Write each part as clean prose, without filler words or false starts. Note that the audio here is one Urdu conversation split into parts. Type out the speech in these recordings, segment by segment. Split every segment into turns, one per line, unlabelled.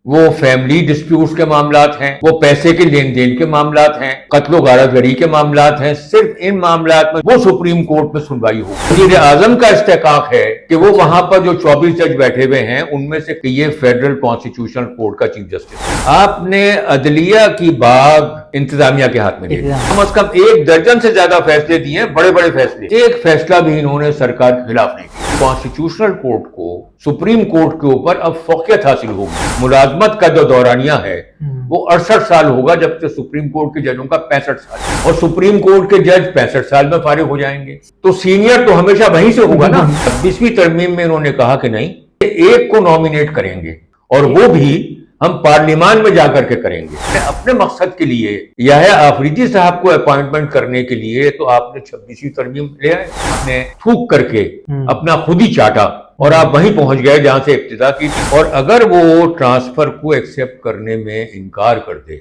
وہ فیملی ڈسپیوٹس کے معاملات ہیں، وہ پیسے کے لین دین کے معاملات ہیں، قتل و غارت گری کے معاملات ہیں، صرف ان معاملات میں وہ سپریم کورٹ میں سنوائی ہو۔ وزیر اعظم کا استحقاق ہے کہ وہ وہاں پر جو 24 جج بیٹھے ہوئے ہیں ان میں سے یہ فیڈرل کانسٹیٹیوشنل کورٹ کا چیف جسٹس ہے۔ آپ نے عدلیہ کی باغ انتظامیہ کے ہاتھ میں دے دی، کم از کم 1 درجن سے زیادہ فیصلے دیے ہیں، بڑے بڑے فیصلے، ایک فیصلہ بھی انہوں نے سرکار کے خلاف نہیں کیا۔ کانسٹیٹیوشنل کورٹ کو سپریم کورٹ کے اوپر اب فوقیت حاصل ہوگی۔ ملازمت کا جو دورانیہ ہے وہ 68 سال ہوگا، جبکہ سپریم کورٹ کے ججوں کا 65 سال، اور سپریم کورٹ کے جج 65 سال میں فارغ ہو جائیں گے، تو سینئر تو ہمیشہ وہیں سے ہوگا نا۔ 26ویں ترمیم میں انہوں نے کہا کہ نہیں، ایک کو نامینیٹ کریں گے اور وہ بھی ہم پارلیمان میں جا کر کے کریں گے۔ اپنے مقصد کے لیے یحییٰ آفریدی صاحب کو اپوائنٹمنٹ کرنے کے لیے تو آپ نے 26ویں ترمیم لے آئے، آپ نے تھوک کر کے اپنا خود ہی چاٹا اور آپ وہیں پہنچ گئے جہاں سے ابتدا کی تھی۔ اور اگر وہ ٹرانسفر کو ایکسیپٹ کرنے میں انکار کر دے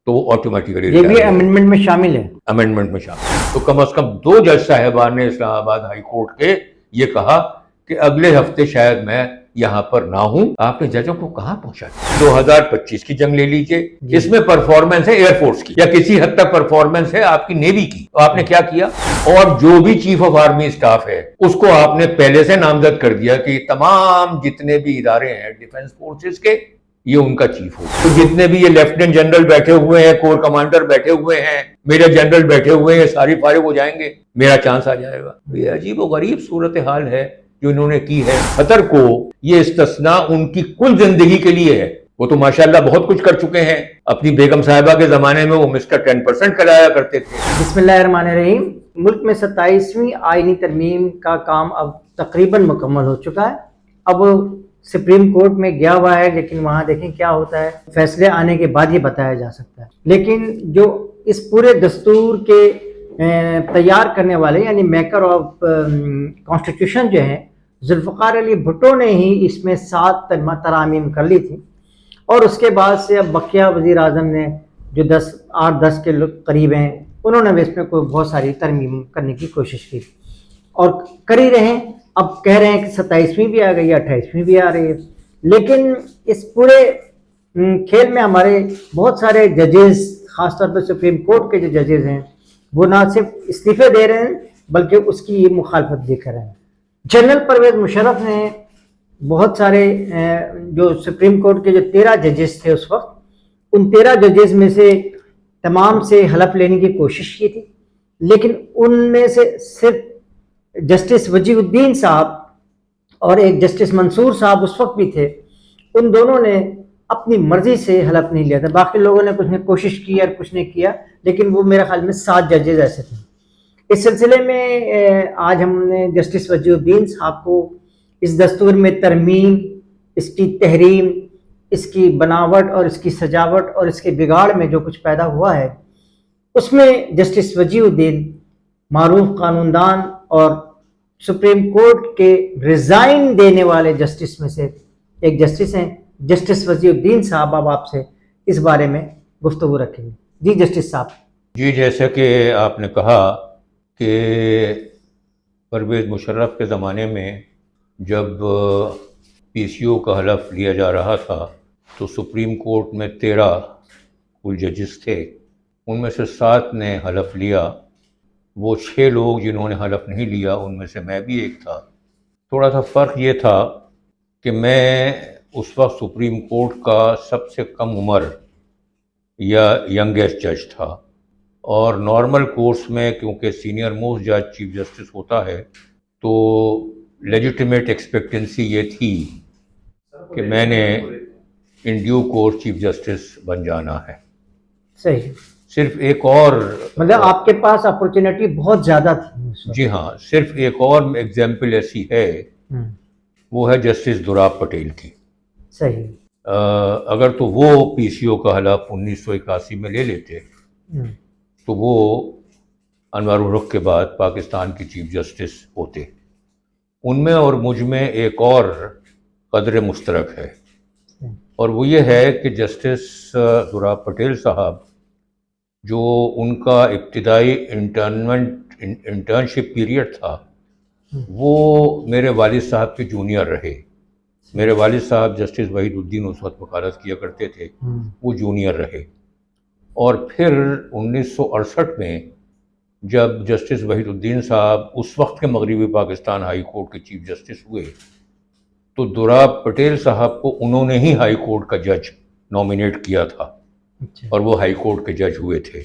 تو وہ آٹومیٹیکلی
یہ بھی امینڈمنٹ میں شامل ہے،
امینڈمنٹ میں شامل۔ تو کم از کم 2 جج صاحبان نے اسلام آباد ہائی کورٹ کے یہ کہا کہ اگلے ہفتے شاید میں یہاں پر نہ ہوں۔ آپ نے ججوں کو کہاں پہنچا؟ 2025 کی جنگ لے لیجئے، اس میں پرفارمنس ہے ایئر فورس کی، یا کسی حد تک پرفارمنس ہے آپ کی نیوی کی، تو آپ نے کیا کیا؟ اور جو بھی چیف آف آرمی اسٹاف ہے اس کو آپ نے پہلے سے نامزد کر دیا کہ تمام جتنے بھی ادارے ہیں ڈیفنس فورسز کے، یہ ان کا چیف ہو۔ تو جتنے بھی یہ لیفٹیننٹ جنرل بیٹھے ہوئے ہیں، کور کمانڈر بیٹھے ہوئے ہیں، میجر جنرل بیٹھے ہوئے ہیں، ساری فارغ ہو جائیں گے، میرا چانس آ جائے گا۔ یہ عجیب و غریب صورتحال ہے جو انہوں نے کی ہے۔ قطر کو یہ استثناء ان کی کل زندگی کے لیے ہے۔ وہ تو ماشاءاللہ بہت کچھ کر چکے ہیں، اپنی بیگم صاحبہ کے زمانے میں وہ مسٹر 10% کرایا کرتے تھے۔
بسم اللہ الرحمن الرحیم۔ ملک میں 27ویں آئینی ترمیم کا کام اب تقریباً مکمل ہو چکا ہے۔ اب سپریم کورٹ میں گیا ہوا ہے، لیکن وہاں دیکھیں کیا ہوتا ہے، فیصلے آنے کے بعد یہ بتایا جا سکتا ہے۔ لیکن جو اس پورے دستور کے تیار کرنے والے یعنی میکر آف کانسٹیٹیوشن جو ہیں، ذوالفقار علی بھٹو نے ہی اس میں 7 ترامیم کر لی تھی، اور اس کے بعد سے اب بقیہ وزیر اعظم نے جو 8-10 کے قریب ہیں، انہوں نے بھی اس میں کوئی بہت ساری ترمیم کرنے کی کوشش کی اور کر ہی رہے ہیں۔ اب کہہ رہے ہیں کہ 27ویں بھی آ گئی ہے، 28ویں بھی آ رہی ہے، لیکن اس پورے کھیل میں ہمارے بہت سارے ججز، خاص طور پہ سپریم کورٹ کے جو ججز ہیں، وہ نہ صرف استعفے دے رہے ہیں بلکہ اس کی یہ مخالفت بھی کر رہے ہیں۔ جنرل پرویز مشرف نے بہت سارے جو سپریم کورٹ کے جو 13 ججز تھے اس وقت، ان 13 ججز میں سے تمام سے حلف لینے کی کوشش کی تھی، لیکن ان میں سے صرف جسٹس وجیہ الدین صاحب اور ایک جسٹس منصور صاحب اس وقت بھی تھے، ان دونوں نے اپنی مرضی سے حلف نہیں لیا تھا۔ باقی لوگوں نے کچھ نے کوشش کی اور کچھ نے کیا، لیکن وہ میرے خیال میں 7 ججز ایسے تھے۔ اس سلسلے میں آج ہم نے جسٹس وجیہ الدین صاحب کو اس دستور میں ترمیم، اس کی تحریم، اس کی بناوٹ اور اس کی سجاوٹ اور اس کے بگاڑ میں جو کچھ پیدا ہوا ہے، اس میں جسٹس وجیہ الدین معروف قانون دان اور سپریم کورٹ کے ریزائن دینے والے جسٹس میں سے ایک جسٹس ہیں۔ جسٹس وجیہ الدین صاحب اب آپ سے اس بارے میں گفتگو رکھیں گے۔ جی جسٹس صاحب۔
جی، جیسا کہ آپ نے کہا کہ پرویز مشرف کے زمانے میں جب پی سی او کا حلف لیا جا رہا تھا تو سپریم کورٹ میں 13 کل ججز تھے، ان میں سے 7 نے حلف لیا۔ وہ 6 لوگ جنہوں نے حلف نہیں لیا ان میں سے میں بھی ایک تھا۔ تھوڑا سا فرق یہ تھا کہ میں اس وقت سپریم کورٹ کا سب سے کم عمر یا ینگیسٹ جج تھا، اور نارمل کورس میں کیونکہ سینئر موسٹ جج چیف جسٹس ہوتا ہے تو لیجیٹیمیٹ ایکسپیکٹنسی یہ تھی کہ میں نے in due course chief justice بن جانا ہے۔
صحیح۔
صرف ایک اور
مطلب آپ کے پاس اپورچونیٹی بہت زیادہ تھی۔
جی ہاں، صرف ایک اور ایگزامپل ایسی ہے، وہ ہے جسٹس دوراب پٹیل کی۔
صحیح۔
اگر تو وہ پی سی او کا حلف 1981 میں لے لیتے تو وہ انوار الحق کے بعد پاکستان کی چیف جسٹس ہوتے۔ ان میں اور مجھ میں ایک اور قدر مشترک ہے، اور وہ یہ ہے کہ جسٹس دوراب پٹیل صاحب جو ان کا ابتدائی انٹرنشپ پیریڈ تھا، وہ میرے والد صاحب کے جونیئر رہے، میرے والد صاحب جسٹس وحید الدین اس وقت وکالت کیا کرتے تھے، وہ جونیئر رہے، اور پھر 1968 میں جب جسٹس وحید الدین صاحب اس وقت کے مغربی پاکستان ہائی کورٹ کے چیف جسٹس ہوئے تو دوراب پٹیل صاحب کو انہوں نے ہی ہائی کورٹ کا جج نامینیٹ کیا تھا، اور وہ ہائی کورٹ کے جج ہوئے تھے۔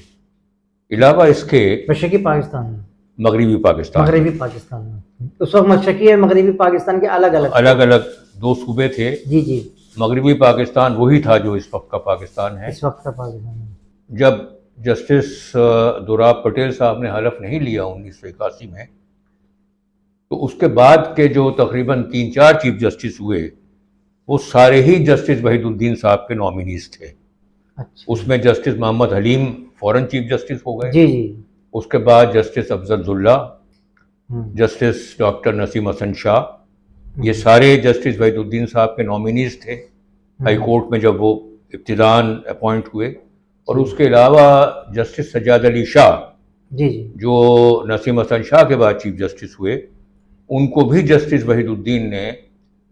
علاوہ اس کے
مشرقی پاکستان میں،
مغربی پاکستان
مغربی پاکستان میں اس وقت مشرقی اور مغربی پاکستان کے الگ
الگ دو صوبے تھے۔
جی جی،
مغربی پاکستان وہی تھا جو اس وقت کا پاکستان ہے۔
اس وقت کا پاکستان ہے۔
جب جسٹس دوراب پٹیل صاحب نے حلف نہیں لیا 1981 میں، تو اس کے بعد کے جو تقریباً 3-4 چیف جسٹس ہوئے وہ سارے ہی جسٹس وحید الدین صاحب کے نامینیز تھے۔
اچھا،
اس میں جسٹس محمد حلیم فوراً چیف جسٹس ہو گئے،
جی جی،
اس کے بعد جسٹس افضل اللہ،
ہوں،
جسٹس ڈاکٹر نسیم حسن شاہ، یہ سارے جسٹس وحید الدین صاحب کے نامینیز تھے ہائی کورٹ میں جب وہ ابتداً اپوائنٹ ہوئے۔ اور اس کے علاوہ جسٹس سجاد علی شاہ
جی جی،
جو نسیم حسن شاہ کے بعد چیف جسٹس ہوئے، ان کو بھی جسٹس وحید الدین نے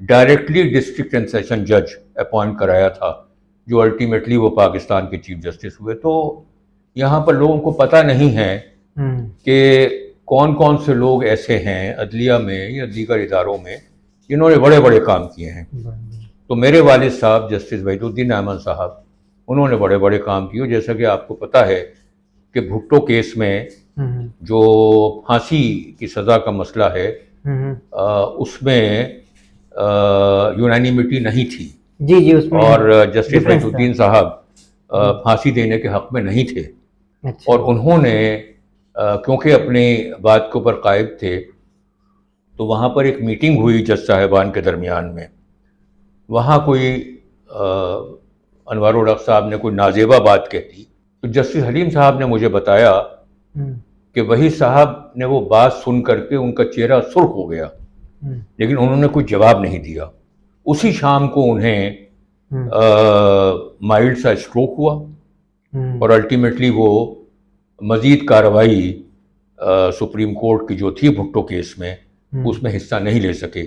ڈائریکٹلی ڈسٹرکٹ اینڈ سیشن جج اپوائنٹ کرایا تھا، جو الٹیمیٹلی وہ پاکستان کے چیف جسٹس ہوئے۔ تو یہاں پر لوگوں کو پتہ نہیں ہے کہ کون کون سے لوگ ایسے ہیں عدلیہ میں یا دیگر اداروں میں جنہوں نے بڑے بڑے کام کیے ہیں۔ تو میرے والد صاحب جسٹس وحید الدین احمد صاحب، انہوں نے بڑے بڑے کام کیے، جیسا کہ آپ کو پتہ ہے کہ بھٹو کیس میں جو پھانسی کی سزا کا مسئلہ ہے اس میں یونانیمٹی نہیں تھی،
جی جی، اس میں
اور جسٹس وحید الدین صاحب پھانسی دینے کے حق میں نہیں تھے، اور انہوں نے کیونکہ اپنی بات کے اوپر قائم تھے تو وہاں پر ایک میٹنگ ہوئی جج صاحبان کے درمیان میں، وہاں کوئی انوار الحق صاحب نے کوئی نازیبہ بات کہی تو جسٹس حلیم صاحب نے مجھے بتایا کہ وہی صاحب نے وہ بات سن کر کے ان کا چہرہ سرخ ہو گیا، لیکن انہوں نے کوئی جواب نہیں دیا۔ اسی شام کو انہیں مائلڈ سا اسٹروک ہوا، اور الٹیمیٹلی وہ مزید کارروائی سپریم کورٹ کی جو تھی بھٹو کیس میں اس میں حصہ نہیں لے سکے۔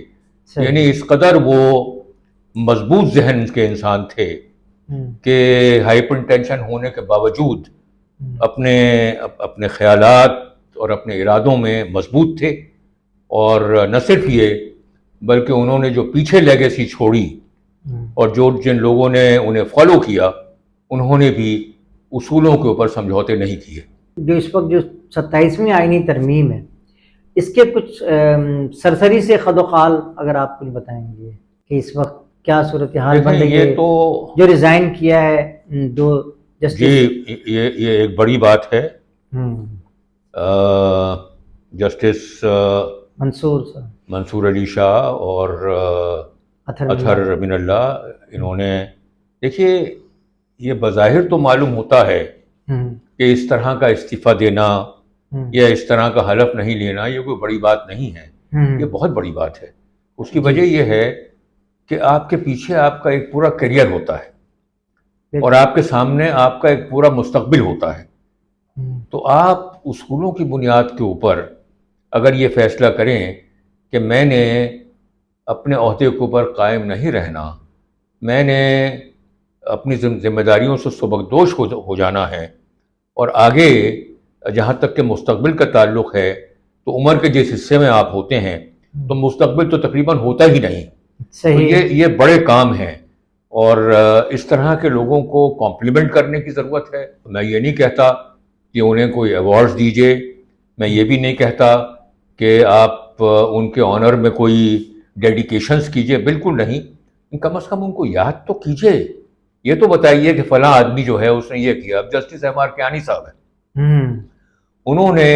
یعنی اس قدر وہ مضبوط ذہن کے انسان تھے کہ ہائپر ٹینشن ہونے کے باوجود اپنے خیالات اور اپنے ارادوں میں مضبوط تھے، اور نہ صرف یہ بلکہ انہوں نے جو پیچھے لیگیسی چھوڑی اور جن لوگوں نے انہیں فالو کیا انہوں نے بھی اصولوں کے اوپر سمجھوتے نہیں کیے۔
جو اس وقت جو 27ویں آئینی ترمیم ہے، اس کے کچھ سرسری سے خد و خال اگر آپ کچھ بتائیں گے کہ اس وقت کیا صورتحال بن رہی ہے؟
یہ تو
جو ریزائن کیا ہے دو جسٹس،
جی یہ ایک بڑی بات ہے۔ جسٹس منصور علی شاہ اور اطہر من اللہ، انہوں نے دیکھیے یہ بظاہر تو معلوم ہوتا ہے کہ اس طرح کا استعفیٰ دینا یا اس طرح کا حلف نہیں لینا یہ کوئی بڑی بات نہیں ہے، یہ بہت بڑی بات ہے۔ اس کی وجہ یہ ہے کہ آپ کے پیچھے آپ کا ایک پورا کیریئر ہوتا ہے اور آپ کے سامنے آپ کا ایک پورا مستقبل ہوتا ہے، تو آپ اصولوں کی بنیاد کے اوپر اگر یہ فیصلہ کریں کہ میں نے اپنے عہدے کے اوپر قائم نہیں رہنا، میں نے اپنی ذمہ داریوں سے سبکدوش ہو جانا ہے، اور آگے جہاں تک کہ مستقبل کا تعلق ہے تو عمر کے جس حصے میں آپ ہوتے ہیں تو مستقبل تو تقریباً ہوتا ہی نہیں۔ تو یہ بڑے کام ہیں، اور اس طرح کے لوگوں کو کمپلیمنٹ کرنے کی ضرورت ہے۔ میں یہ نہیں کہتا کہ انہیں کوئی ایوارڈز دیجیے، میں یہ بھی نہیں کہتا کہ آپ ان کے آنر میں کوئی ڈیڈیکیشنز کیجیے، بالکل نہیں، کم از کم ان کو یاد تو کیجیے، یہ تو بتائیے کہ فلاں آدمی جو ہے اس نے یہ کیا۔ اب جسٹس ایم آر کیانی صاحب ہیں، انہوں نے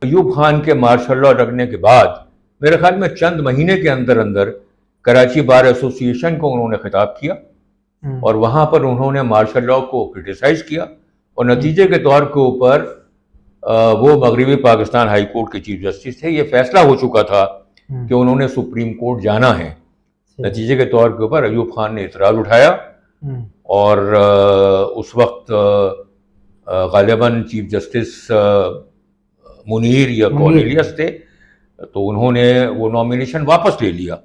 ایوب خان کے مارشل لاء لگنے کے بعد میرے خیال میں چند مہینے کے اندر اندر کراچی بار ایسوسی ایشن کو انہوں نے خطاب کیا، اور وہاں پر انہوں نے مارشل لاء کو کرٹیسائز کیا، اور نتیجے کے طور کے اوپر وہ مغربی پاکستان ہائی کورٹ کے چیف جسٹس تھے، یہ فیصلہ ہو چکا تھا کہ انہوں نے سپریم کورٹ جانا ہے۔ نتیجے کے طور کے اوپر ایوب خان نے اعتراض اٹھایا، اور اس وقت غالباً چیف جسٹس منیر یا کورنیلیس تھے، تو انہوں نے وہ نامینیشن واپس لے لیا،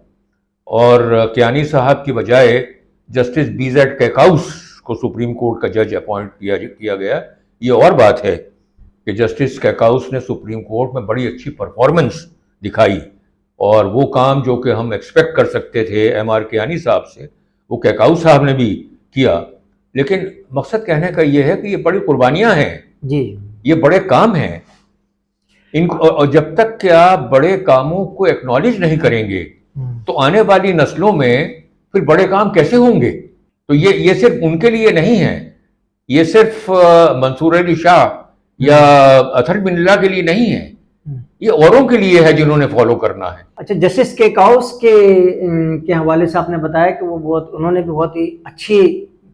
اور کیانی صاحب کی بجائے جسٹس بی زیڈ کیکاؤس کو سپریم کورٹ کا جج اپوائنٹ کیا گیا. یہ اور بات ہے کہ جسٹس کیکاؤس نے سپریم کورٹ میں بڑی اچھی پرفارمنس دکھائی, اور وہ کام جو کہ ہم ایکسپیکٹ کر سکتے تھے ایم آر کیانی صاحب سے, وہ کیکاؤس صاحب نے بھی کیا. لیکن مقصد کہنے کا یہ ہے کہ یہ بڑی قربانیاں ہیں,
جی
یہ بڑے کام ہیں. ان کو اور جب تک کہ آپ بڑے کاموں کو ایکنالج نہیں کریں گے تو آنے والی نسلوں میں پھر بڑے کام کیسے ہوں گے؟ تو یہ صرف ان کے لیے نہیں ہے, یہ صرف منصور علی شاہ یا اطہر بن اللہ کے لیے نہیں ہے, یہ اوروں کے لیے ہے جنہوں نے فالو کرنا ہے.
اچھا, جسٹس کیکاؤس کے حوالے سے آپ نے بتایا کہ وہ انہوں نے بھی بہت ہی اچھی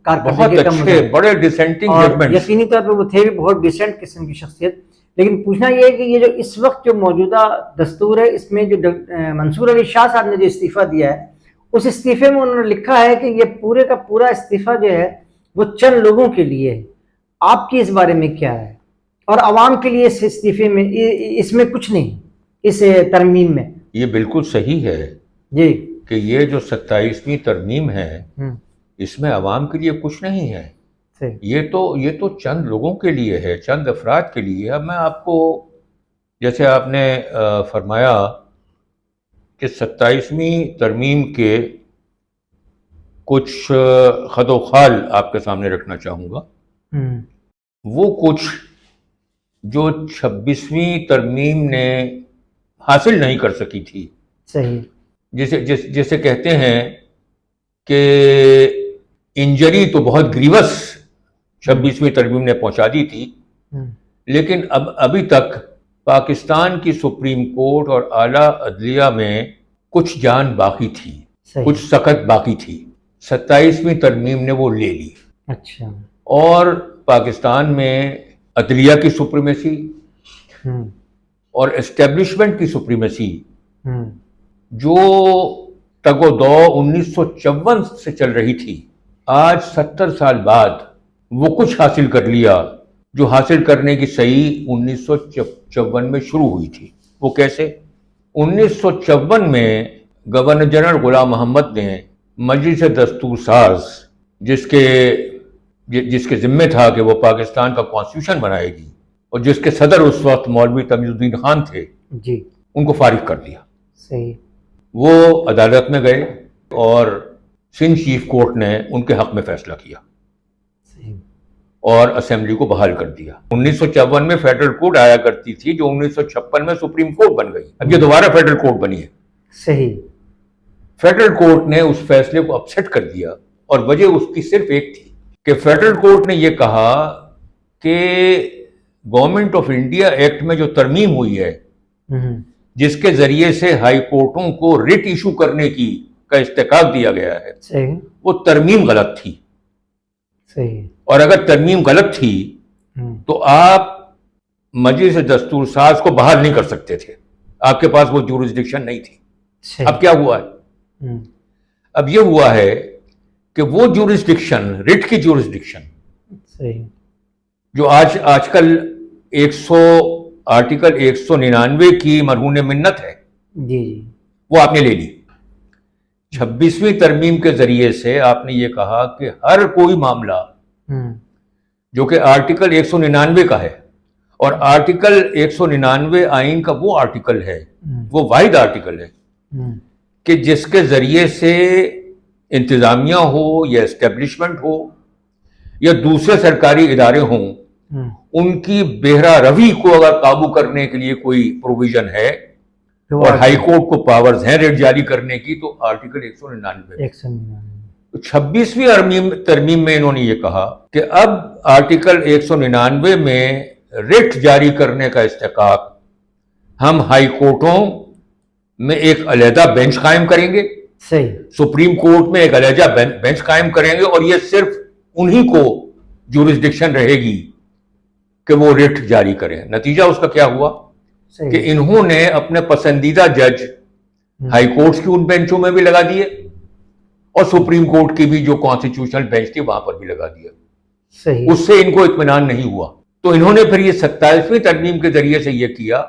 کارکردگی کا
بہت اچھے بڑے ڈسینٹنگ ججمنٹس,
یقینی طور پہ وہ تھے بھی بہت ڈیسنٹ قسم کی شخصیت. لیکن پوچھنا یہ ہے کہ یہ جو اس وقت جو موجودہ دستور ہے, اس میں جو منصور علی شاہ صاحب نے جو استعفیٰ دیا ہے, اس استعفے میں انہوں نے لکھا ہے کہ یہ پورے کا پورا استعفیٰ جو ہے وہ چند لوگوں کے لیے ہے. آپ کی اس بارے میں کیا ہے؟ اور عوام کے لیے اس استعفے میں, اس میں کچھ نہیں, اس ترمیم میں.
یہ بالکل صحیح ہے
جی
کہ یہ جو 27ویں ترمیم ہے اس میں عوام کے لیے کچھ نہیں ہے. یہ تو چند لوگوں کے لیے ہے, چند افراد کے لیے. اب میں آپ کو, جیسے آپ نے فرمایا کہ 27ویں ترمیم کے کچھ خد و خال آپ کے سامنے رکھنا چاہوں گا. وہ کچھ جو 26ویں ترمیم نے حاصل نہیں کر سکی تھی,
صحیح,
جسے کہتے ہیں کہ انجری تو بہت گریوس 26ویں ترمیم نے پہنچا دی تھی, لیکن ابھی تک پاکستان کی سپریم کورٹ اور اعلیٰ عدلیہ میں کچھ جان باقی تھی, کچھ سخت باقی تھی. 27ویں ترمیم نے وہ لے لی.
اچھا,
اور پاکستان میں عدلیہ کی سپریمیسی اور اسٹیبلشمنٹ کی سپریمیسی جو تگ و دو 1954 سے چل رہی تھی, آج 70 سال بعد وہ کچھ حاصل کر لیا جو حاصل کرنے کی صحیح 1954 میں شروع ہوئی تھی. وہ کیسے؟ 1954 میں گورنر جنرل غلام محمد نے مجلس دستور ساز, جس کے ذمے تھا کہ وہ پاکستان کا کانسٹیٹیوشن بنائے گی, اور جس کے صدر اس وقت مولوی تمیز الدین خان تھے,
جی,
ان کو فارغ کر دیا.
صحیح.
وہ عدالت میں گئے اور سندھ چیف کورٹ نے ان کے حق میں فیصلہ کیا اور اسمبلی کو بحال کر دیا. 1954 میں فیڈرل کورٹ آیا کرتی تھی جو 1956 میں سپریم کورٹ بن گئی. اب یہ دوبارہ فیڈرل کورٹ بنی ہے.
صحیح.
فیڈرل کورٹ نے اس فیصلے کو اپسیٹ کر دیا, اور وجہ اس کی صرف ایک تھی کہ فیڈرل کورٹ نے یہ کہا کہ گورنمنٹ آف انڈیا ایکٹ میں جو ترمیم ہوئی ہے, جس کے ذریعے سے ہائی کورٹوں کو ریٹ ایشو کرنے کا استحقاق دیا گیا ہے,
صحیح,
وہ ترمیم غلط تھی.
صحیح.
اور اگر ترمیم غلط تھی تو آپ مجلس دستور ساز کو بحال نہیں کر سکتے تھے, آپ کے پاس وہ جورسڈکشن نہیں تھی. اب کیا ہوا ہے؟ اب یہ ہوا ہے کہ وہ جورسڈکشن, ریٹ کی جورسڈکشن جو آج کل آرٹیکل 199 کی مرہون منت ہے,
جی,
وہ آپ نے لے لی. 26ویں ترمیم کے ذریعے سے آپ نے یہ کہا کہ ہر کوئی معاملہ جو کہ آرٹیکل 199 کا ہے, اور آرٹیکل 199 آئین کا وہ آرٹیکل ہے, وہ واحد آرٹیکل ہے کہ جس کے ذریعے سے انتظامیہ ہو یا اسٹیبلشمنٹ ہو یا دوسرے سرکاری ادارے ہوں, ان کی بہرہ روی کو اگر قابو کرنے کے لیے کوئی پروویژن ہے اور ہائی کورٹ کو پاورز ہیں ریٹ جاری کرنے کی, تو آرٹیکل 199. تو 26ویں ترمیم میں انہوں نے یہ کہا کہ اب آرٹیکل 199 میں ریٹ جاری کرنے کا استحقاق ہم ہائی کورٹوں میں ایک علیحدہ بینچ قائم کریں گے,
صحیح,
سپریم کورٹ میں ایک علیحدہ بینچ قائم کریں گے, اور یہ صرف انہی کو جورسڈکشن رہے گی کہ وہ ریٹ جاری کریں. نتیجہ اس کا کیا ہوا کہ انہوں نے اپنے پسندیدہ جج ہائی کورٹس کی ان بینچوں میں بھی لگا دیے, اور سپریم کورٹ کی بھی جو کانسٹیٹیوشنل بینچ تھی وہاں پر بھی لگا دیا.
صحیح.
اس سے ان کو اطمینان نہیں ہوا, تو انہوں نے پھر یہ 27ویں ترمیم کے ذریعے سے یہ کیا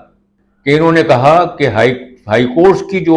کہ انہوں نے کہا کہ ہائی کورٹس کی جو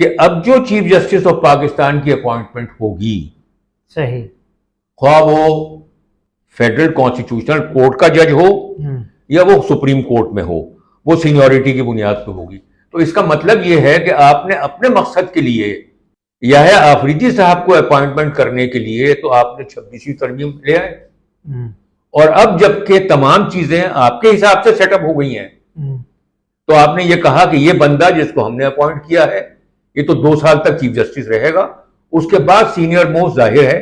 کہ اب جو چیف جسٹس آف پاکستان کی اپوائنٹمنٹ ہوگی،
صحیح،
خواہ وہ فیڈرل کانسٹیٹیوشنل کورٹ کا جج ہو یا وہ سپریم کورٹ میں ہو، وہ سینیورٹی کی بنیاد پہ ہوگی. تو اس کا مطلب یہ ہے کہ آپ نے اپنے مقصد کے لیے یحییٰ آفریدی صاحب کو اپوائنٹمنٹ کرنے کے لیے تو آپ نے 26ویں ترمیم لے آئے، اور اب جب کہ تمام چیزیں آپ کے حساب سے سیٹ اپ ہو گئی ہیں تو آپ نے یہ کہا کہ یہ بندہ جس کو ہم نے اپوائنٹ کیا ہے یہ تو 2 سال تک چیف جسٹس رہے گا، اس کے بعد سینئر موسٹ ظاہر ہے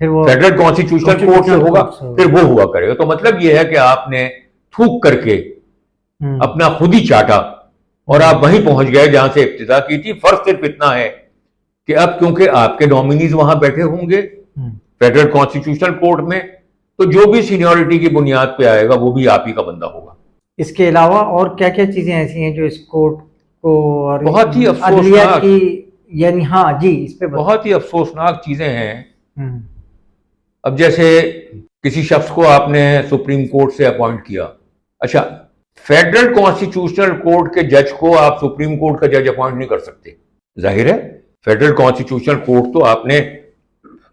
فیڈرل کانسٹیٹیوشنل کورٹ سے ہوگا، پھر وہ ہوا کرے گا. تو مطلب یہ ہے کہ آپ نے تھوک کر کے اپنا خود ہی چاٹا اور آپ وہیں پہنچ گئے جہاں سے ابتدا کی تھی. فرق صرف اتنا ہے کہ اب کیونکہ آپ کے نامینیز وہاں بیٹھے ہوں گے فیڈرل کانسٹیٹیوشنل کورٹ میں، تو جو بھی سینیورٹی کی بنیاد پہ آئے گا وہ بھی آپ ہی کا بندہ ہوگا.
اس کے علاوہ اور کیا کیا چیزیں ایسی ہیں جو اس کورٹ کو اور
بہت ہی
عدلیہ
افسوسناک
کی، یعنی ہاں جی اس پہ
بہت ہی افسوسناک چیزیں ہیں. اب جیسے کسی شخص کو آپ نے سپریم کورٹ سے اپوائنٹ کیا، اچھا فیڈرل کانسٹیٹیوشنل کورٹ کے جج کو آپ سپریم کورٹ کا جج اپوائنٹ نہیں کر سکتے. ظاہر ہے فیڈرل کانسٹیٹیوشنل کورٹ تو آپ نے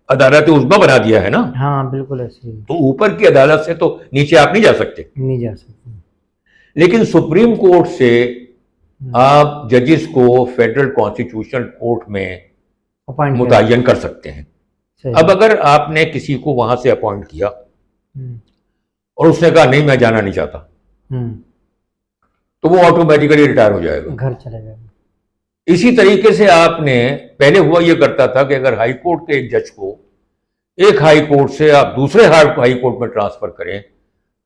عدالت عظمیٰ بنا دیا ہے نا،
ہاں بالکل ایسے ہی،
تو اوپر کی عدالت سے تو نیچے آپ نہیں جا سکتے.
نہیں جا سکتے.
لیکن سپریم کورٹ سے آپ ججز کو فیڈرل کانسٹیٹیوشنل کورٹ میں
اپوائنٹ
متعین کر سکتے ہیں. اب اگر آپ نے کسی کو وہاں سے اپوائنٹ کیا اور اس نے کہا نہیں میں جانا نہیں چاہتا، تو وہ آٹومیٹیکلی ریٹائر ہو جائے گا،
گھر چلے جائے گا.
اسی طریقے سے آپ نے پہلے ہوا یہ کرتا تھا کہ اگر ہائی کورٹ کے ایک جج کو ایک ہائی کورٹ سے آپ دوسرے ہائی کورٹ میں ٹرانسفر کریں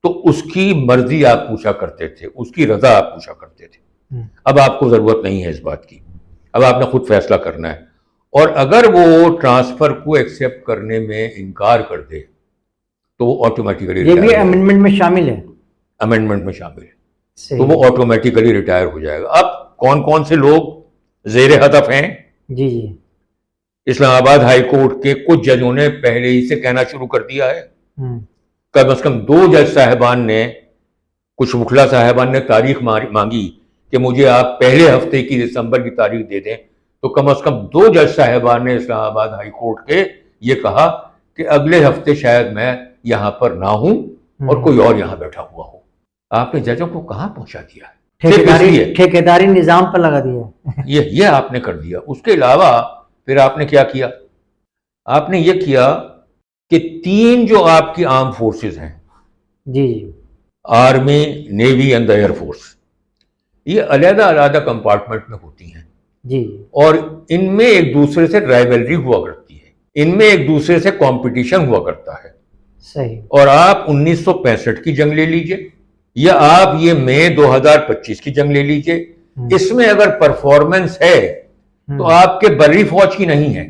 تو اس کی مرضی آپ پوچھا کرتے تھے، اس کی رضا آپ پوچھا کرتے تھے. اب آپ کو ضرورت نہیں ہے اس بات کی، اب آپ نے خود فیصلہ کرنا ہے. اور اگر وہ ٹرانسفر کو ایکسیپٹ کرنے میں انکار کر دے تو وہ آٹومیٹیکلی،
یہ بھی امینڈمنٹ میں شامل ہے،
امینڈمنٹ میں شامل ہے، تو وہ آٹومیٹیکلی ریٹائر ہو جائے گا. اب کون کون سے لوگ زیر ہدف ہیں؟
جی جی،
اسلام آباد ہائی کورٹ کے کچھ ججوں نے پہلے ہی سے کہنا شروع کر دیا ہے. کم از کم 2 جج صاحبان نے، کچھ وکلا صاحبان نے تاریخ مانگی کہ مجھے آپ پہلے ہفتے کی دسمبر کی تاریخ دے دیں، تو کم از کم 2 جج صاحبان نے اسلام آباد ہائی کورٹ کے یہ کہا کہ اگلے ہفتے شاید میں یہاں پر نہ ہوں اور کوئی اور یہاں بیٹھا ہوا ہو. آپ نے ججوں کو کہاں پہنچا دیا ہے؟
ٹھیکیداری نظام پر لگا دیا،
یہ آپ نے کر دیا. اس کے علاوہ پھر آپ نے کیا کیا؟ آپ نے یہ کیا کہ 3 جو آپ کی آرم فورسز ہیں،
جی جی،
army, navy and air force, یہ علیحدہ علیحدہ کمپارٹمنٹ میں ہوتی ہیں
جی،
اور ان میں ایک دوسرے سے رائیولری ہوا کرتی ہے، ان میں ایک دوسرے سے کمپٹیشن ہوا کرتا ہے.
صحیح. اور
آپ 1965 کی جنگ لے لیجئے یا آپ یہ مئی 2025 کی جنگ لے لیجئے، اس میں اگر پرفارمنس ہے تو آپ کے بری فوج کی نہیں ہے،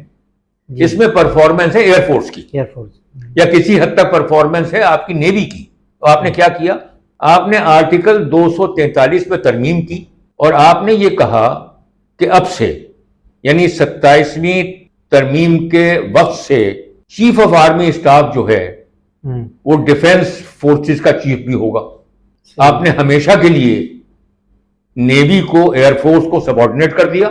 اس میں پرفارمنس ہے ایئر فورس کی،
ایئر فورس،
یا کسی حد تک پرفارمنس ہے آپ کی نیوی کی. تو آپ نے کیا کیا؟ آپ نے آرٹیکل 243 میں ترمیم کی اور آپ نے یہ کہا کہ اب سے، یعنی 27ویں ترمیم کے وقت سے، چیف آف آرمی اسٹاف جو ہے وہ ڈیفنس فورسز کا چیف بھی ہوگا. آپ نے ہمیشہ کے لیے نیوی کو ایئر فورس کو سبارڈینیٹ کر دیا،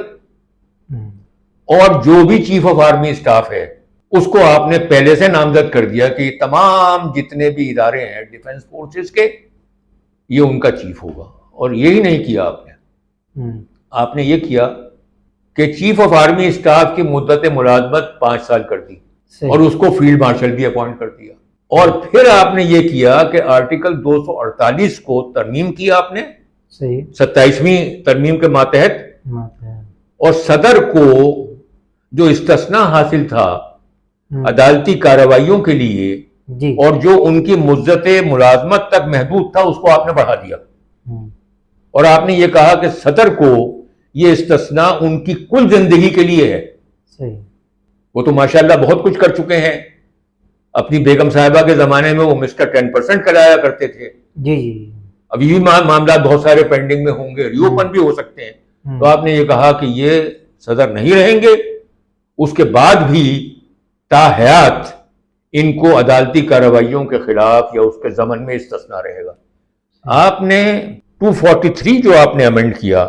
اور جو بھی چیف آف آرمی اسٹاف ہے اس کو آپ نے پہلے سے نامزد کر دیا کہ تمام جتنے بھی ادارے ہیں ڈیفنس فورسز کے، یہ ان کا چیف ہوگا. اور یہی نہیں کیا آپ نے یہ کیا کہ چیف آف آرمی اسٹاف کی مدت ملازمت 5 سال کر دی اور اس کو فیلڈ مارشل بھی اپوائنٹ کر دیا. اور پھر آپ نے یہ کیا کہ آرٹیکل 248 کو ترمیم کیا آپ نے 27ویں ترمیم کے ماتحت، اور صدر کو جو استثناء حاصل تھا عدالتی کارروائیوں کے لیے اور جو ان کی مدت ملازمت تک محدود تھا اس کو آپ نے بڑھا دیا. اور آپ نے یہ کہا کہ صدر کو یہ استثناء ان کی کل زندگی کے لیے ہے. وہ تو ماشاءاللہ بہت کچھ کر چکے ہیں. اپنی بیگم صاحبہ کے زمانے میں وہ مسٹر 10% کرایا کرتے تھے.
جی جی،
اب یہ معاملات بہت سارے پینڈنگ میں ہوں گے، ری اوپن بھی ہو سکتے ہیں. تو آپ نے یہ کہا کہ یہ صدر نہیں رہیں گے، اس کے بعد بھی تا حیات ان کو عدالتی کارروائیوں کے خلاف یا اس کے ضمن میں استثناء رہے گا. آپ نے 243 جو آپ نے امینڈ کیا